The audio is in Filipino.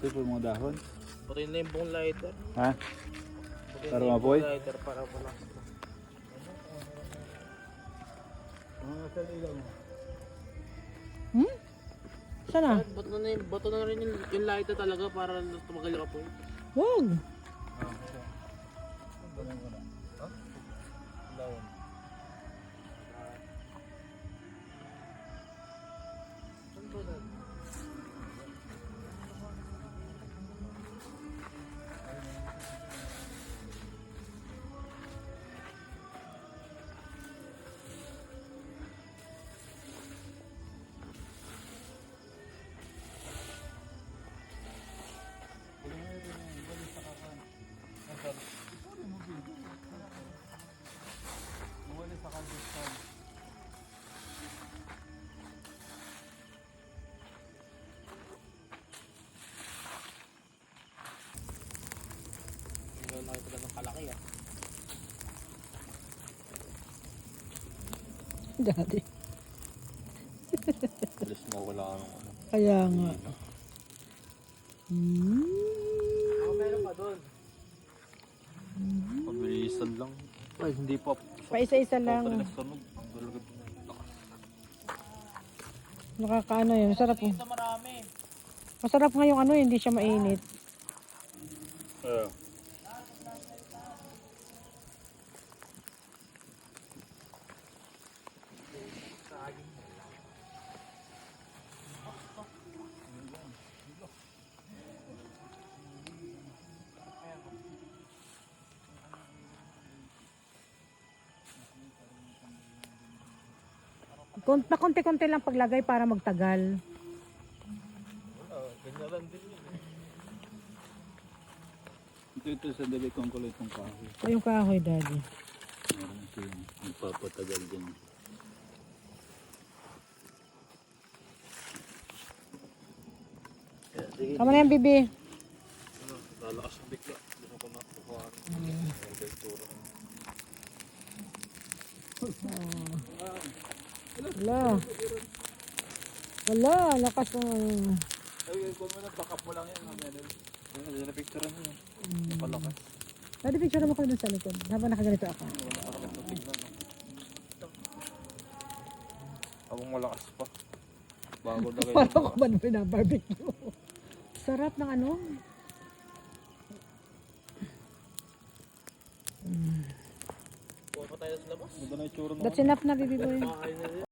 Ito po yung mga dahon. Patayin na yung buong lighter. Ha? Patayin Para na yung mapoy? buong lighter para wala. Sana? Bato na rin yung lighter talaga para tumagal yung apoy. Wag. Hindi na kita ng kalaki ah. Dati. Alis mo wala ka ng ano. Kaya nga. Meron pa doon. Pabilisan lang. Ay, hindi pa. Pa-isa-isa lang. Sunog. Ang talaga. Nakakaano yun. Masarap po. Ito marami. Masarap nga yung ano, hindi siya mainit. Pakonti-konti lang paglagay para magtagal. Ganyan lang din yun eh. Ito sa dalit kong kulay itong kahoy. Ito yung kahoy, daddy. Meron ito yung magpapatagal din. Tama na yan, bibi. Lalakas ang bigla. Hindi ko nakukuha. Wala. Wala, lakas ng... Ay, kung mo na, backup mo lang yan. Hindi na picture mo yan. Napalakas. Pwede picture mo ko dun sa likod habang nakaganito ako. Habang malakas pa. Bago na kayo. Parang ko ba na pinabarbecue? Sarap ng ano? Kuha pa tayo sa labas. Ganda na yung tsura mo. That's enough na, bibi boy. Makain na rin.